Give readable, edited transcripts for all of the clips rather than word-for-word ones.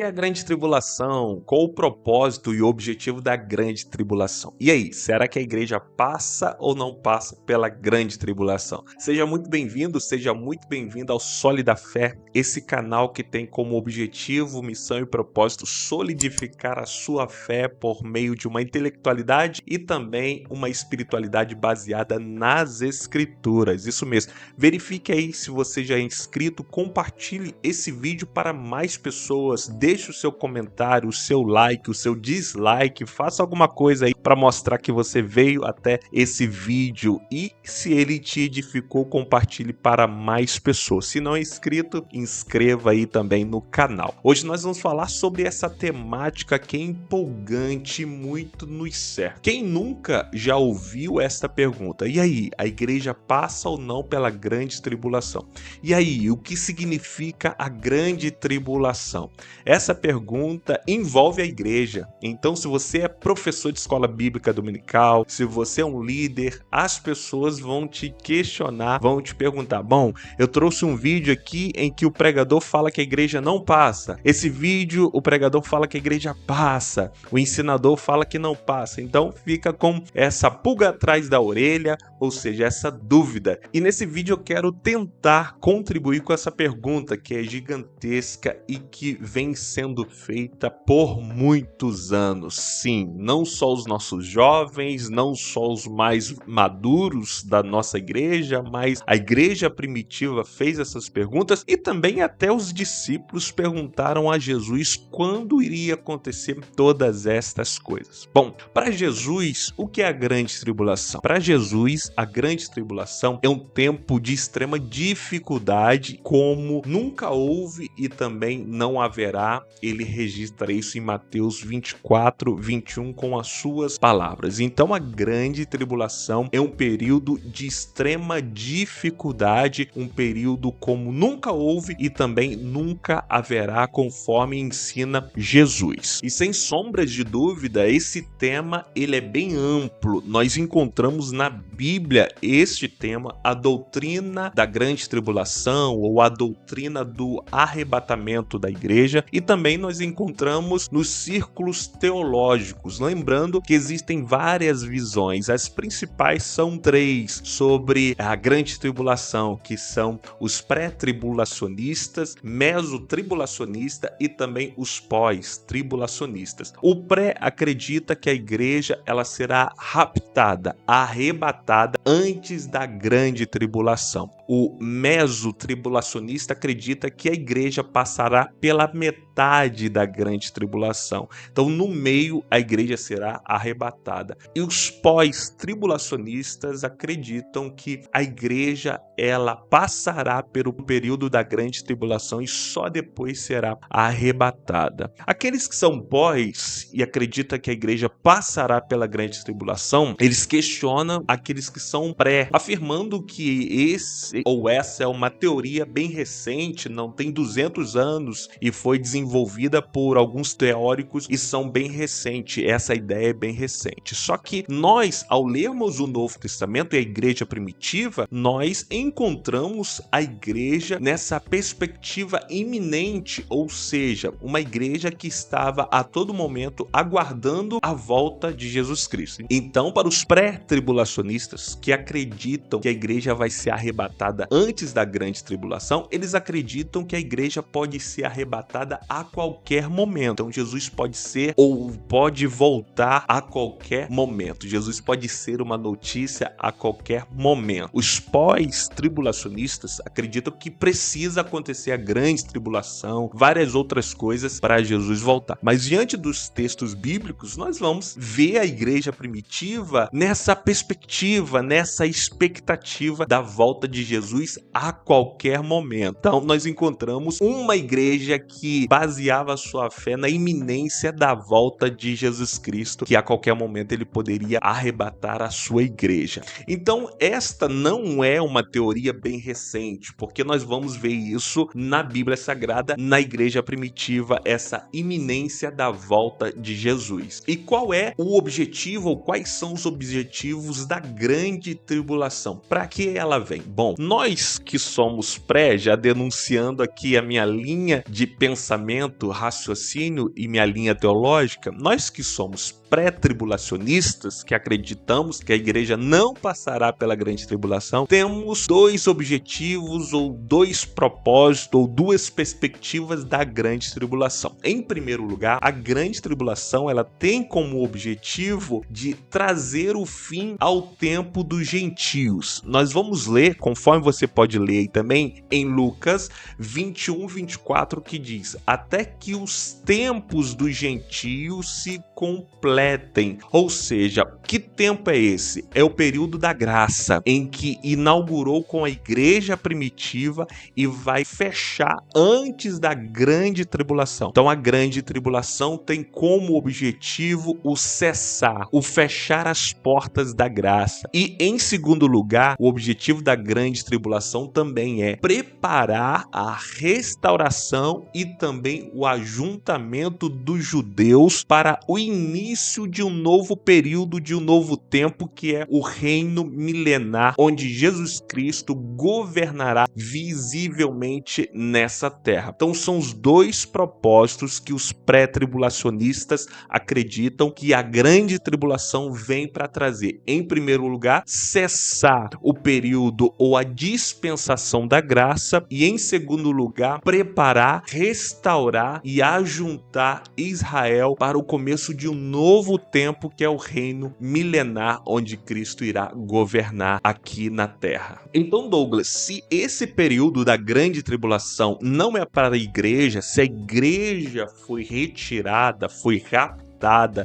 E a grande tribulação? Qual o propósito e o objetivo da grande tribulação? E aí, será que a igreja passa ou não passa pela grande tribulação? Seja muito bem-vindo, seja muito bem-vindo ao Sólida Fé, esse canal que tem como objetivo, missão e propósito solidificar a sua fé por meio de uma intelectualidade e também uma espiritualidade baseada nas escrituras. Isso mesmo. Verifique aí se você já é inscrito, compartilhe esse vídeo para mais pessoas. Deixe o seu comentário, o seu like, o seu dislike, faça alguma coisa aí para mostrar que você veio até esse vídeo e se ele te edificou, compartilhe para mais pessoas. Se não é inscrito, inscreva aí também no canal. Hoje nós vamos falar sobre essa temática que é empolgante, muito nos cerca. Quem nunca já ouviu essa pergunta? E aí, a igreja passa ou não pela grande tribulação? E aí, o que significa a grande tribulação? Essa pergunta envolve a igreja. Então, se você é professor de escola bíblica dominical, se você é um líder, as pessoas vão te questionar, vão te perguntar: bom, eu trouxe um vídeo aqui em que o pregador fala que a igreja não passa. Esse vídeo, o pregador fala que a igreja passa. O ensinador fala que não passa. Então, fica com essa pulga atrás da orelha, ou seja, essa dúvida. E nesse vídeo eu quero tentar contribuir com essa pergunta que é gigantesca e que vem sendo feita por muitos anos. Sim, não só os nossos jovens, não só os mais maduros da nossa igreja, mas a igreja primitiva fez essas perguntas e também até os discípulos perguntaram a Jesus quando iria acontecer todas estas coisas. Bom, para Jesus, o que é a grande tribulação? Para Jesus, a grande tribulação é um tempo de extrema dificuldade, como nunca houve e também não haverá. Ele registra isso em Mateus 24, 21 com as suas palavras. Então, a grande tribulação é um período de extrema dificuldade, um período como nunca houve e também nunca haverá, conforme ensina Jesus. E sem sombras de dúvida, esse tema ele é bem amplo. Nós encontramos na Bíblia este tema, a doutrina da grande tribulação ou a doutrina do arrebatamento da igreja, e também nós encontramos nos círculos teológicos, lembrando que existem várias visões. As principais são três sobre a grande tribulação, que são os pré-tribulacionistas, mesotribulacionista e também os pós-tribulacionistas. O pré acredita que a igreja ela será raptada, arrebatada antes da grande tribulação. O mesotribulacionista acredita que a igreja passará pela metade da grande tribulação. Então, no meio, a igreja será arrebatada. E os pós-tribulacionistas acreditam que a igreja ela passará pelo período da grande tribulação e só depois será arrebatada. Aqueles que são pós e acreditam que a igreja passará pela grande tribulação, eles questionam aqueles que são pré, afirmando que esse ou essa é uma teoria bem recente, não tem 200 anos e foi desenvolvida por alguns teóricos e são bem recentes. Essa ideia é bem recente. Só que nós, ao lermos o Novo Testamento e a igreja primitiva, nós encontramos a igreja nessa perspectiva iminente, ou seja, uma igreja que estava a todo momento aguardando a volta de Jesus Cristo. Então, para os pré-tribulacionistas que acreditam que a igreja vai ser arrebatada antes da grande tribulação, eles acreditam que a igreja pode ser arrebatada a qualquer momento. Então, Jesus pode ser ou pode voltar a qualquer momento. Jesus pode ser uma notícia a qualquer momento. Os pós-tribulacionistas acreditam que precisa acontecer a grande tribulação, várias outras coisas para Jesus voltar. Mas diante dos textos bíblicos, nós vamos ver a igreja primitiva nessa perspectiva, nessa expectativa da volta de Jesus a qualquer momento. Então, nós encontramos uma igreja que baseava sua fé na iminência da volta de Jesus Cristo, que a qualquer momento ele poderia arrebatar a sua igreja. Então, esta não é uma teoria bem recente, porque nós vamos ver isso na Bíblia Sagrada, na igreja primitiva, essa iminência da volta de Jesus. E qual é o objetivo, ou quais são os objetivos da grande tribulação? Para que ela vem? Bom, nós que somos pré, já denunciando aqui a minha linha de pensamento, raciocínio e minha linha teológica, nós que somos pré-tribulacionistas, que acreditamos que a igreja não passará pela grande tribulação, temos dois objetivos ou dois propósitos ou duas perspectivas da grande tribulação. Em primeiro lugar, a grande tribulação ela tem como objetivo de trazer o fim ao tempo dos gentios. Nós vamos ler, conforme você pode ler aí também, em Lucas 21, 24, que diz: até que os tempos dos gentios se completem. Ou seja, que tempo é esse? É o período da graça, em que inaugurou com a igreja primitiva e vai fechar antes da grande tribulação. Então a grande tribulação tem como objetivo o cessar, o fechar as portas da graça. E em segundo lugar, o objetivo da grande tribulação também é preparar a restauração e também o ajuntamento dos judeus para o início de um novo período, de um novo tempo, que é o reino milenar, onde Jesus Cristo governará visivelmente nessa terra. Então são os dois propósitos que os pré-tribulacionistas acreditam que a grande tribulação vem para trazer. Em primeiro lugar, cessar o período ou a dispensação da graça, e em segundo lugar, preparar, restaurar e ajuntar Israel para o começo de um novo tempo, que é o reino milenar, onde Cristo irá governar aqui na terra. Então, Douglas, se esse período da grande tribulação não é para a igreja, se a igreja foi retirada, foi raptada,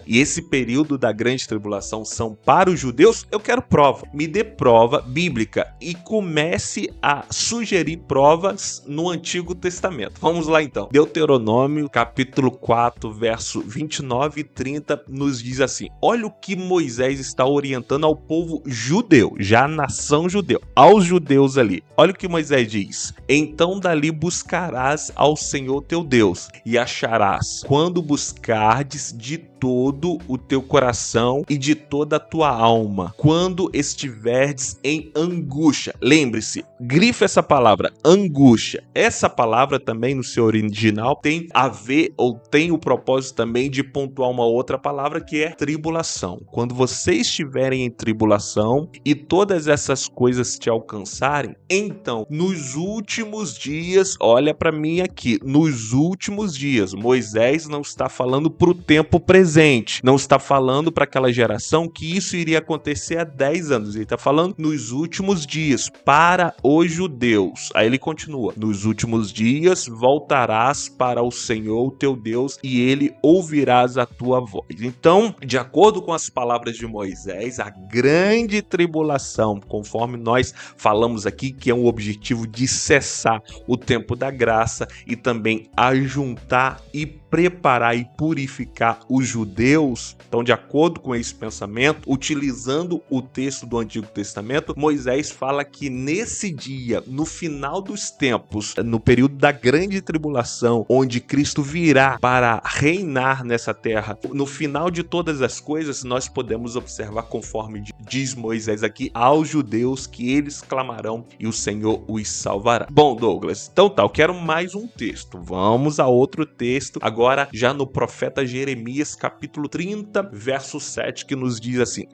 e esse período da grande tribulação são para os judeus, eu quero prova. Me dê prova bíblica e comece a sugerir provas no Antigo Testamento. Vamos lá então. Deuteronômio capítulo 4, verso 29 e 30 nos diz assim: olha o que Moisés está orientando ao povo judeu, já a nação judeu, aos judeus ali. Olha o que Moisés diz: então dali buscarás ao Senhor teu Deus e acharás, quando buscardes de todo o teu coração e de toda a tua alma, quando estiverdes em angústia. Lembre-se, grife essa palavra, angústia. Essa palavra também no seu original tem a ver ou tem o propósito também de pontuar uma outra palavra, que é tribulação. Quando vocês estiverem em tribulação e todas essas coisas te alcançarem, então nos últimos dias, olha para mim aqui, nos últimos dias, Moisés não está falando para o tempo presente, não está falando para aquela geração que isso iria acontecer há 10 anos, ele está falando nos últimos dias, para os judeus. Aí ele continua: nos últimos dias voltarás para o Senhor teu Deus e ele ouvirás a tua voz. Então, de acordo com as palavras de Moisés, a grande tribulação, conforme nós falamos aqui, que é um objetivo de cessar o tempo da graça e também ajuntar e preparar e purificar os judeus. Então, de acordo com esse pensamento, utilizando o texto do Antigo Testamento, Moisés fala que nesse dia, no final dos tempos, no período da grande tribulação, onde Cristo virá para reinar nessa terra, no final de todas as coisas, nós podemos observar, conforme diz Moisés aqui, aos judeus que eles clamarão e o Senhor os salvará. Bom, Douglas, então tá, eu quero mais um texto. Vamos a outro texto, agora já no profeta Jeremias, capítulo 30, verso 7, que nos diz assim: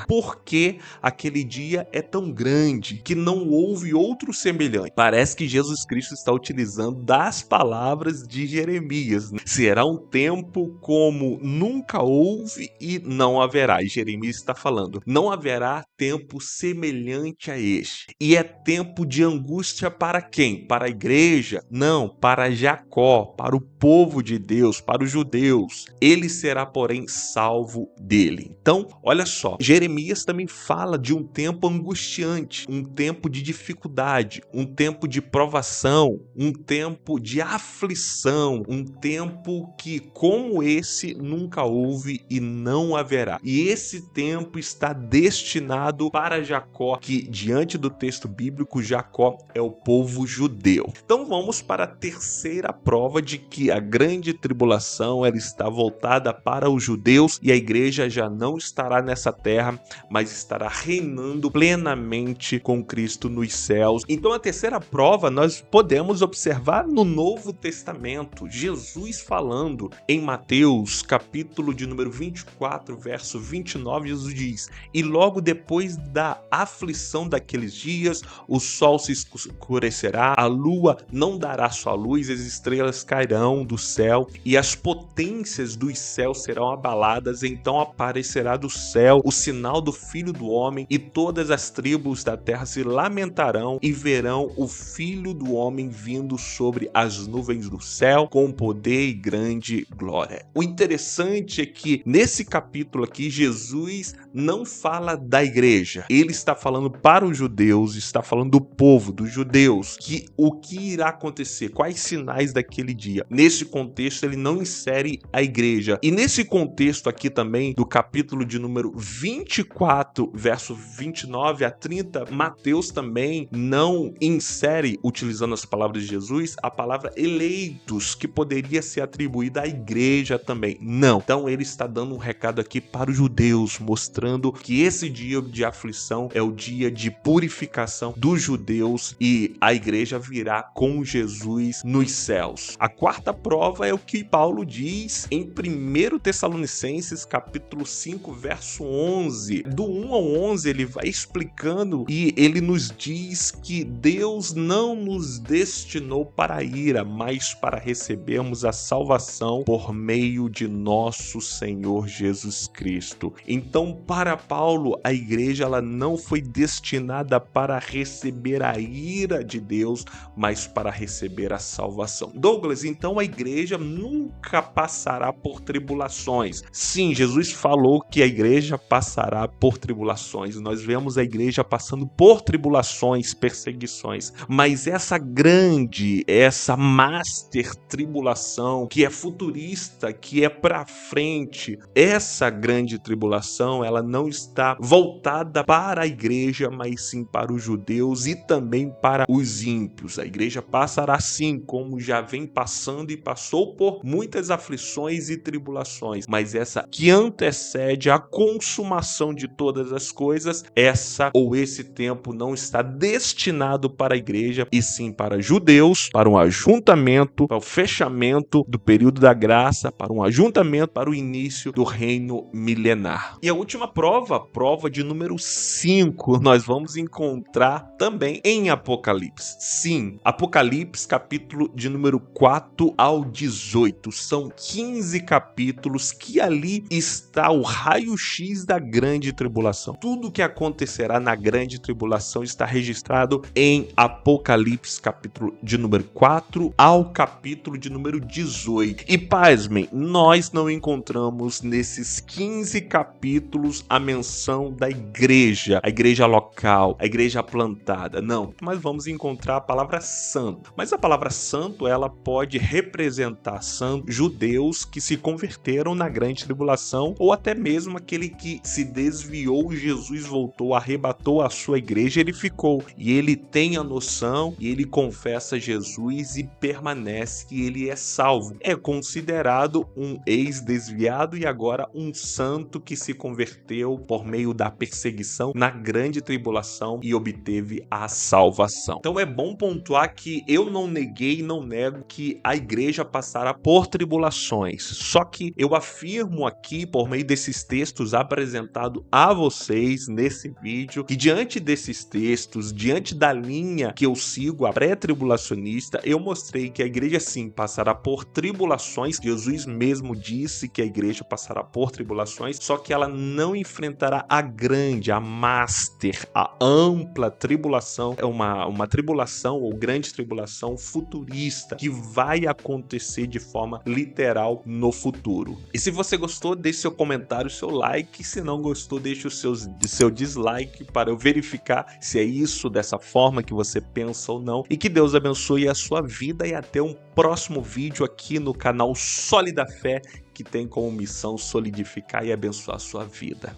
por que aquele dia é tão grande que não houve outro semelhante? Parece que Jesus Cristo está utilizando das palavras de Jeremias, né? Será um tempo como nunca houve e não haverá. E Jeremias está falando: não haverá tempo semelhante a este. E é tempo de angústia para quem? Para a igreja? Não, para Jacó, para o povo de Deus, para os judeus. Ele será, porém, salvo dele. Então, olha só, Jeremias também fala de um tempo angustiante, um tempo de dificuldade, um tempo de provação, um tempo de aflição, um tempo que, como esse, nunca houve e não haverá. E esse tempo está destinado para Jacó, que, diante do texto bíblico, Jacó é o povo judeu. Então, vamos para a terceira prova de que a grande tribulação ela está voltada para para os judeus e a igreja já não estará nessa terra, mas estará reinando plenamente com Cristo nos céus. Então a terceira prova nós podemos observar no Novo Testamento, Jesus falando em Mateus, capítulo de número 24, verso 29, Jesus diz: "E logo depois da aflição daqueles dias, o sol se escurecerá, a lua não dará sua luz, as estrelas cairão do céu e as potências dos céus serão abaladas, então aparecerá do céu o sinal do Filho do Homem, e todas as tribos da terra se lamentarão e verão o Filho do Homem vindo sobre as nuvens do céu com poder e grande glória." O interessante é que nesse capítulo aqui Jesus não fala da igreja, ele está falando para os judeus, está falando do povo, dos judeus, que o que irá acontecer, quais sinais daquele dia. Nesse contexto ele não insere a igreja. E nesse contexto aqui também, do capítulo de número 24, verso 29 a 30, Mateus também não insere, utilizando as palavras de Jesus, a palavra eleitos, que poderia ser atribuída à igreja também. Não. Então ele está dando um recado aqui para os judeus, mostrando que esse dia de aflição é o dia de purificação dos judeus e a igreja virá com Jesus nos céus. A quarta prova é o que Paulo diz em 1 Tessalonicenses, capítulo 5, verso 11. Do 1 ao 11 ele vai explicando e ele nos diz que Deus não nos destinou para a ira, mas para recebermos a salvação por meio de nosso Senhor Jesus Cristo. Então, para Paulo, a igreja ela não foi destinada para receber a ira de Deus, mas para receber a salvação. Douglas, então a igreja nunca passará por tribulações. Sim, Jesus falou que a igreja passará por tribulações. Nós vemos a igreja passando por tribulações, perseguições, mas essa grande, essa master tribulação, que é futurista, que é para frente, essa grande tribulação, ela não está voltada para a igreja, mas sim para os judeus e também para os ímpios. A igreja passará sim, como já vem passando e passou por muitas aflições e tribulações, mas essa que antecede a consumação de todas as coisas, essa ou esse tempo não está destinado para a igreja, e sim para judeus, para um ajuntamento, para o fechamento do período da graça, para um ajuntamento, para o início do reino milenar. E a última prova, prova de número 5, nós vamos encontrar também em Apocalipse. Sim, Apocalipse, capítulo de número 4 ao 18. São 15 capítulos que ali está o raio-x da grande tribulação. Tudo o que acontecerá na grande tribulação está registrado em Apocalipse, capítulo de número 4 ao capítulo de número 18. E pasmem, nós não encontramos nesses 15 capítulos a menção da igreja, a igreja local, a igreja plantada. Não, mas vamos encontrar a palavra santo. Mas a palavra santo, ela pode representar judeus que se converteram na grande tribulação, ou até mesmo aquele que se desviou, Jesus voltou, arrebatou a sua igreja, ele ficou. E ele tem a noção, e ele confessa Jesus e permanece que ele é salvo. É considerado um ex-desviado e agora um santo que se converteu por meio da perseguição na grande tribulação e obteve a salvação. Então é bom pontuar que eu não neguei, não nego que a igreja passará por tribulações. Só que eu afirmo aqui, por meio desses textos apresentados a vocês nesse vídeo, que diante desses textos, diante da linha que eu sigo, a pré-tribulacionista, eu mostrei que a igreja sim passará por tribulações. Jesus mesmo disse que a igreja passará por tribulações, só que ela não enfrentará a grande, a master, a ampla tribulação. É uma tribulação ou grande tribulação futurista que vai acontecer de forma literal no futuro. E se você gostou, deixe seu comentário, seu like. Se não gostou, deixe o seu dislike para eu verificar se é isso, dessa forma que você pensa ou não. E que Deus abençoe a sua vida e até um próximo vídeo aqui no canal Sólida Fé, que tem como missão solidificar e abençoar a sua vida.